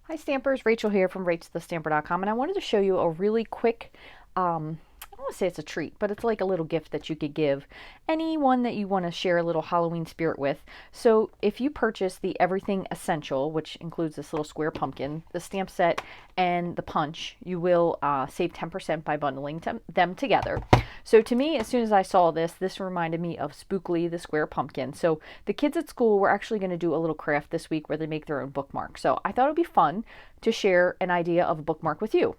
Hi Stampers, Rachel here from Rachthestamper.com, and I wanted to show you a really quick, I don't want to say it's a treat, but it's like a little gift that you could give anyone that you want to share a little Halloween spirit with. So if you purchase the Everything Essential, which includes this little square pumpkin, the stamp set, and the punch, you will save 10% by bundling them together. So to me, as soon as I saw this reminded me of Spookley, the square pumpkin. So the kids at school were actually going to do a little craft this week where they make their own bookmark. So I thought it would be fun to share an idea of a bookmark with you.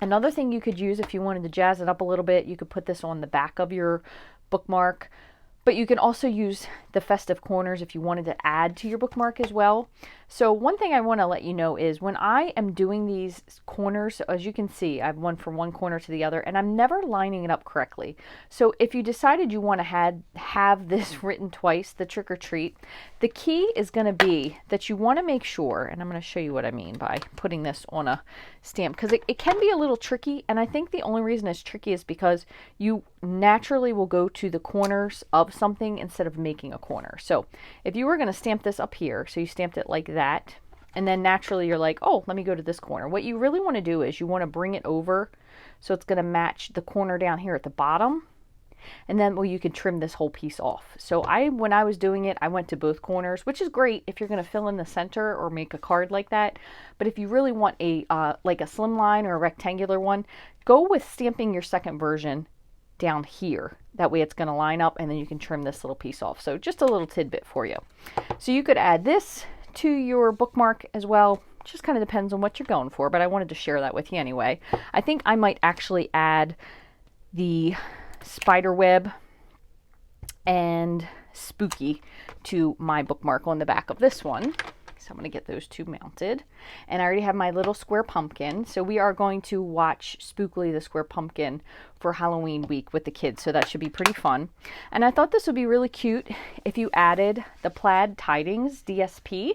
Another thing you could use if you wanted to jazz it up a little bit, you could put this on the back of your bookmark. But you can also use the festive corners if you wanted to add to your bookmark as well. So one thing I want to let you know is when I am doing these corners, as you can see, I have one from one corner to the other, and I'm never lining it up correctly. So if you decided you want to have this written twice, the trick or treat, the key is going to be that you want to make sure, and I'm going to show you what I mean by putting this on a stamp, because it can be a little tricky, and I think the only reason it's tricky is because you naturally will go to the corners of something instead of making a corner. So if you were going to stamp this up here, so you stamped it like that, and then naturally you're like, oh, let me go to this corner. What you really want to do is you want to bring it over so it's going to match the corner down here at the bottom. And then, well, you can trim this whole piece off. So when I was doing it, I went to both corners, which is great if you're going to fill in the center or make a card like that. But if you really want a like a slim line or a rectangular one, go with stamping your second version down here. That way it's going to line up, and then you can trim this little piece off. So just a little tidbit for you. So you could add this to your bookmark as well. Just kind of depends on what you're going for, but I wanted to share that with you anyway. I think I might actually add the spider web and spooky to my bookmark on the back of this one. So I'm going to get those two mounted. And I already have my little square pumpkin. So we are going to watch Spookley the Square Pumpkin for Halloween week with the kids. So that should be pretty fun. And I thought this would be really cute if you added the Plaid Tidings DSP.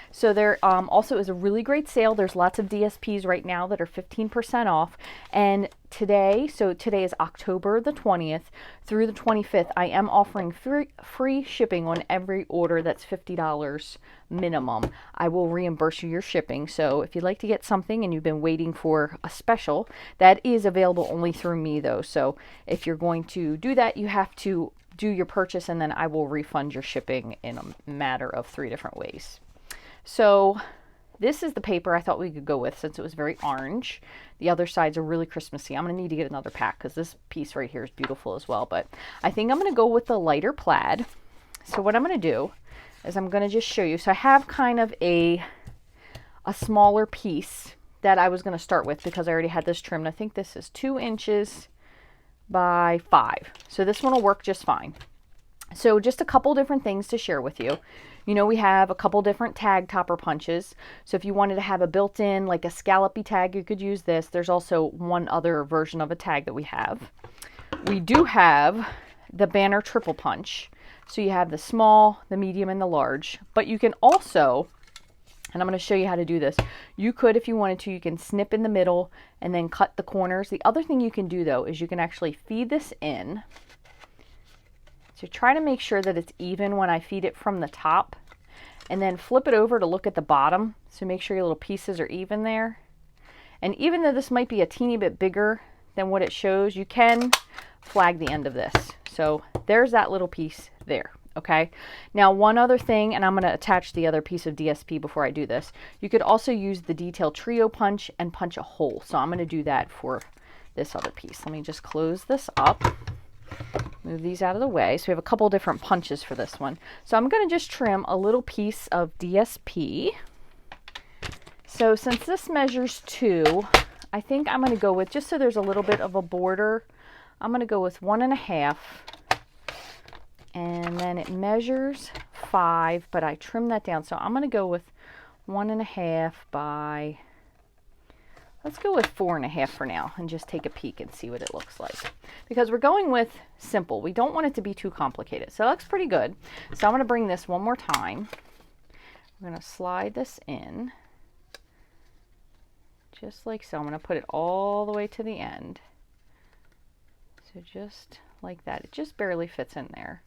So there also is a really great sale. There's lots of DSPs right now that are 15% off. And today, so today is October the 20th through the 25th, I am offering free shipping on every order that's $50 minimum. I will reimburse you your shipping. So if you'd like to get something and you've been waiting for a special, that is available only through me though. So if you're going to do that, you have to do your purchase and then I will refund your shipping in a matter of 3 different ways. So this is the paper I thought we could go with since it was very orange. The other sides are really Christmassy. I'm going to need to get another pack because this piece right here is beautiful as well. But I think I'm going to go with the lighter plaid. So what I'm going to do is I'm going to just show you. So I have kind of a smaller piece that I was going to start with because I already had this trimmed. I think this is 2 inches by 5. So this one will work just fine. So just a couple different things to share with you. You know, we have a couple different tag topper punches. So if you wanted to have a built-in, like a scallopy tag, you could use this. There's also one other version of a tag that we have. We do have the banner triple punch. So you have the small, the medium, and the large. But you can also, and I'm going to show you how to do this. You could, if you wanted to, you can snip in the middle and then cut the corners. The other thing you can do, though, is you can actually feed this in. So try to make sure that it's even when I feed it from the top, and then flip it over to look at the bottom. So make sure your little pieces are even there. And even though this might be a teeny bit bigger than what it shows, you can flag the end of this. So there's that little piece there. Okay. Now one other thing, and I'm going to attach the other piece of DSP before I do this. You could also use the detail trio punch and punch a hole. So I'm going to do that for this other piece. Let me just close this up. Move these out of the way. So we have a couple different punches for this one. So I'm going to just trim a little piece of DSP. So since this measures 2, I think I'm going to go with, just so there's a little bit of a border, I'm going to go with 1.5. And then it measures 5, but I trim that down. So I'm going to go with 1.5 by, let's go with 4.5 for now and just take a peek and see what it looks like. Because we're going with simple. We don't want it to be too complicated. So it looks pretty good. So I'm going to bring this one more time. I'm going to slide this in. Just like so. I'm going to put it all the way to the end. So just like that. It just barely fits in there.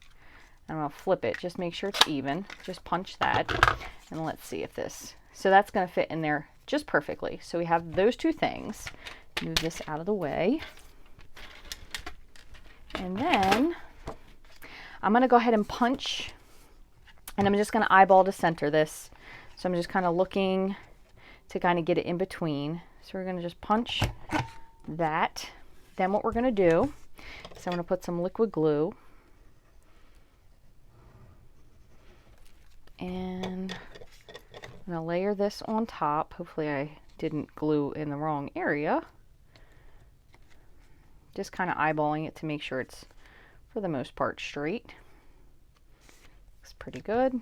I'm going to flip it. Just make sure it's even. Just punch that. And let's see if this... So that's going to fit in there just perfectly. So we have those two things. Move this out of the way. And then I'm going to go ahead and punch. And I'm just going to eyeball to center this. So I'm just kind of looking to kind of get it in between. So we're going to just punch that. Then what we're going to do is I'm going to put some liquid glue. And I'm going to layer this on top. Hopefully I didn't glue in the wrong area. Just kind of eyeballing it to make sure it's, for the most part, straight. Looks pretty good.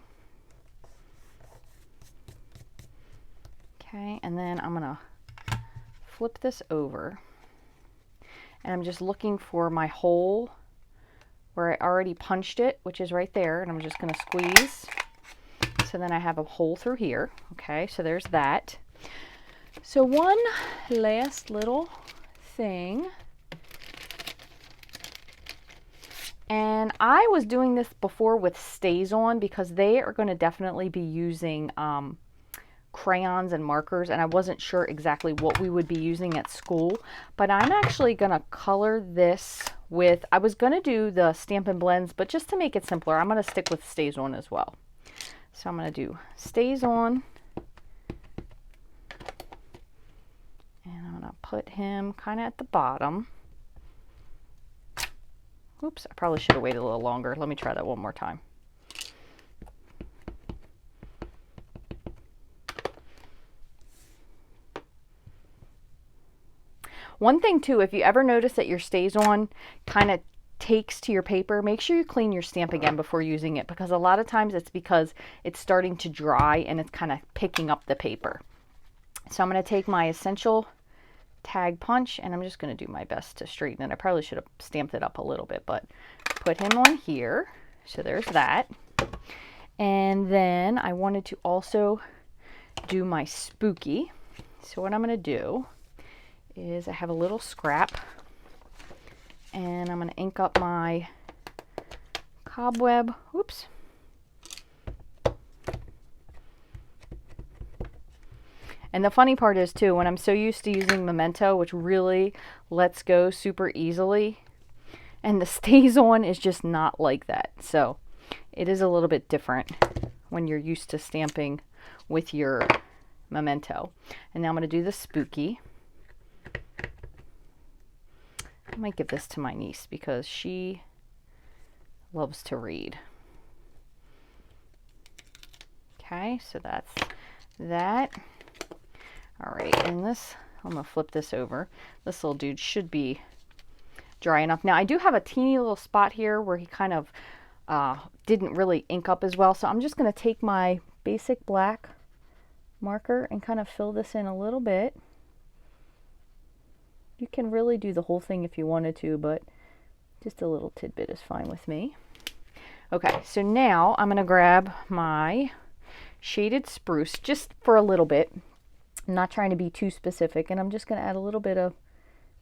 Okay, and then I'm going to flip this over. And I'm just looking for my hole where I already punched it, which is right there. And I'm just going to squeeze. So then I have a hole through here. Okay, so there's that. So one last little thing. And I was doing this before with StazOn because they are going to definitely be using crayons and markers, and I wasn't sure exactly what we would be using at school, but I'm actually going to color this with, I was going to do the Stampin' Blends, but just to make it simpler, I'm going to stick with StazOn as well. So I'm going to do StazOn, and I'm going to put him kind of at the bottom. Oops, I probably should have waited a little longer. Let me try that one more time. One thing too, if you ever notice that your StazOn kind of takes to your paper, make sure you clean your stamp again before using it, because a lot of times it's because it's starting to dry and it's kind of picking up the paper. So I'm going to take my Essential Tag Punch and I'm just going to do my best to straighten it. I probably should have stamped it up a little bit, but put him on here. So there's that. And then I wanted to also do my Spooky. So what I'm going to do is I have a little scrap and I'm going to ink up my cobweb. Oops. And the funny part is too, when I'm so used to using Memento, which really lets go super easily, and the StazOn is just not like that. So it is a little bit different when you're used to stamping with your Memento. And now I'm going to do the Spooky. I might give this to my niece because she loves to read. Okay, so that's that. All right, and this, I'm going to flip this over. This little dude should be dry enough. Now, I do have a teeny little spot here where he kind of didn't really ink up as well. So I'm just going to take my basic black marker and kind of fill this in a little bit. You can really do the whole thing if you wanted to, but just a little tidbit is fine with me. Okay, so now I'm going to grab my shaded spruce just for a little bit. I'm not trying to be too specific, and I'm just going to add a little bit of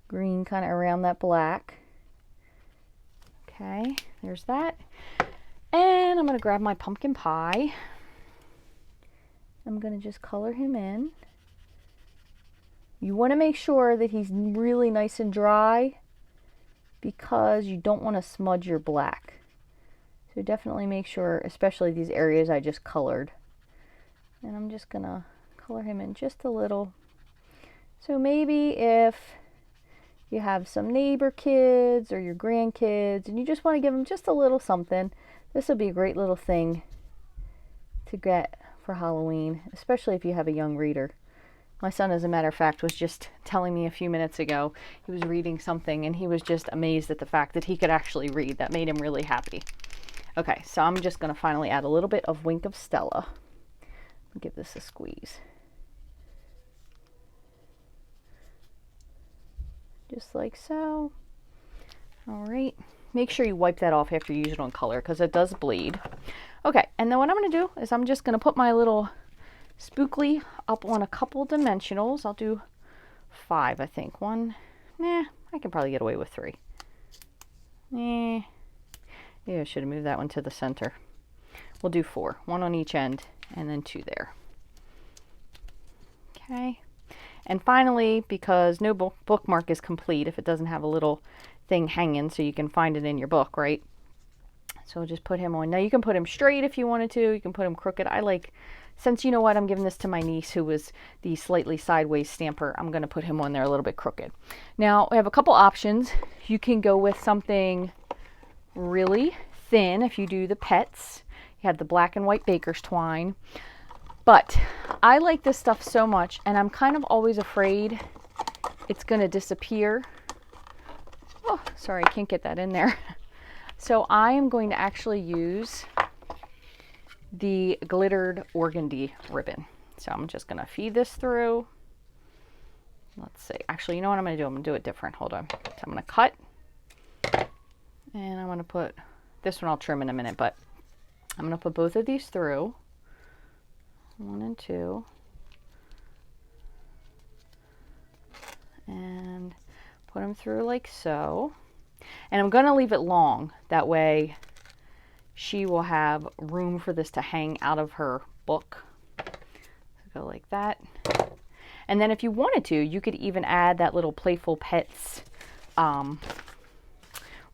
green kind of around that black. Okay, there's that. And I'm going to grab my pumpkin pie. I'm going to just color him in. You want to make sure that he's really nice and dry because you don't want to smudge your black. So definitely make sure, especially these areas I just colored. And I'm just going to color him in just a little. So maybe if you have some neighbor kids or your grandkids and you just want to give them just a little something, this will be a great little thing to get for Halloween, especially if you have a young reader. My son, as a matter of fact, was just telling me a few minutes ago, he was reading something and he was just amazed at the fact that he could actually read. That made him really happy. Okay, so I'm just going to finally add a little bit of Wink of Stella. Give this a squeeze. Just like so. All right. Make sure you wipe that off after you use it on color because it does bleed. Okay, and then what I'm going to do is I'm just going to put my little Spookley up on a couple dimensionals. I'll do 5, I think. 1, I can probably get away with 3. Yeah, I should have moved that one to the center. We'll do 4, 1 on each end, and then 2 there. Okay. And finally, because no bookmark is complete if it doesn't have a little thing hanging so you can find it in your book, right? So we'll just put him on. Now you can put him straight if you wanted to. You can put him crooked. I like, since you know what, I'm giving this to my niece who was the slightly sideways stamper, I'm going to put him on there a little bit crooked. Now we have a couple options. You can go with something really thin if you do the pets. You have the black and white baker's twine. But I like this stuff so much, and I'm kind of always afraid it's going to disappear. Oh, sorry, I can't get that in there. So I am going to actually use the glittered organdy ribbon. So I'm just going to feed this through. Let's see. Actually, you know what I'm going to do? I'm going to do it different. Hold on. So I'm going to cut. And I'm going to put, this one I'll trim in a minute, but I'm going to put both of these through. 1 and 2. And put them through like so. And I'm going to leave it long. That way she will have room for this to hang out of her book. So go like that. And then if you wanted to, you could even add that little Playful Pets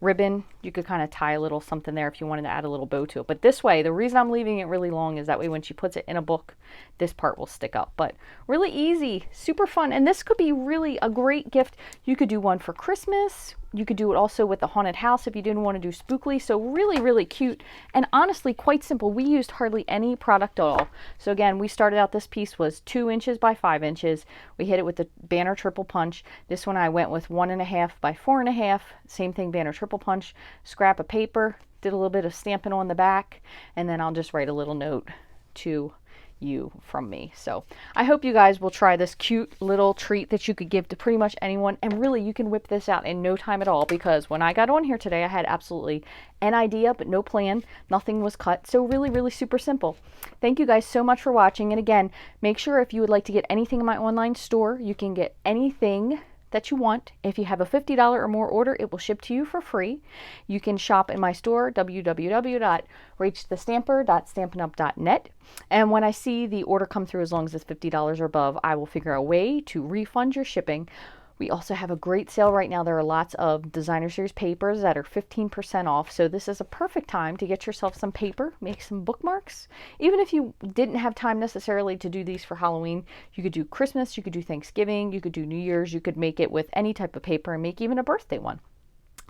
ribbon. You could kind of tie a little something there if you wanted to add a little bow to it. But this way, the reason I'm leaving it really long is that way when she puts it in a book, this part will stick up. But really easy, super fun. And this could be really a great gift. You could do one for Christmas. You could do it also with the haunted house if you didn't want to do Spookley. So really, really cute and honestly quite simple. We used hardly any product at all. So again, we started out, this piece was 2 inches by 5 inches. We hit it with the banner triple punch. This one I went with 1.5 by 4.5. Same thing, banner triple punch. Scrap of paper, did a little bit of Stampin' on the back, and then I'll just write a little note to you from me. So I hope you guys will try this cute little treat that you could give to pretty much anyone, and really you can whip this out in no time at all, because when I got on here today I had absolutely an idea but no plan, nothing was cut, so really, really super simple. Thank you guys so much for watching, and again, make sure if you would like to get anything in my online store, you can get anything that you want. If you have a $50 or more order, it will ship to you for free. You can shop in my store, www.rachthestamper.stampinup.net. And when I see the order come through, as long as it's $50 or above, I will figure out a way to refund your shipping. We also have a great sale right now. There are lots of designer series papers that are 15% off. So this is a perfect time to get yourself some paper, make some bookmarks. Even if you didn't have time necessarily to do these for Halloween, you could do Christmas, you could do Thanksgiving, you could do New Year's, you could make it with any type of paper and make even a birthday one.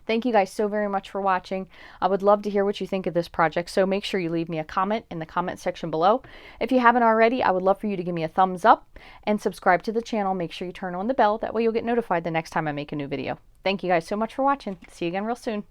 Thank you guys so very much for watching. I would love to hear what you think of this project, so make sure you leave me a comment in the comment section below. If you haven't already, I would love for you to give me a thumbs up and subscribe to the channel. Make sure you turn on the bell. That way you'll get notified the next time I make a new video. Thank you guys so much for watching. See you again real soon.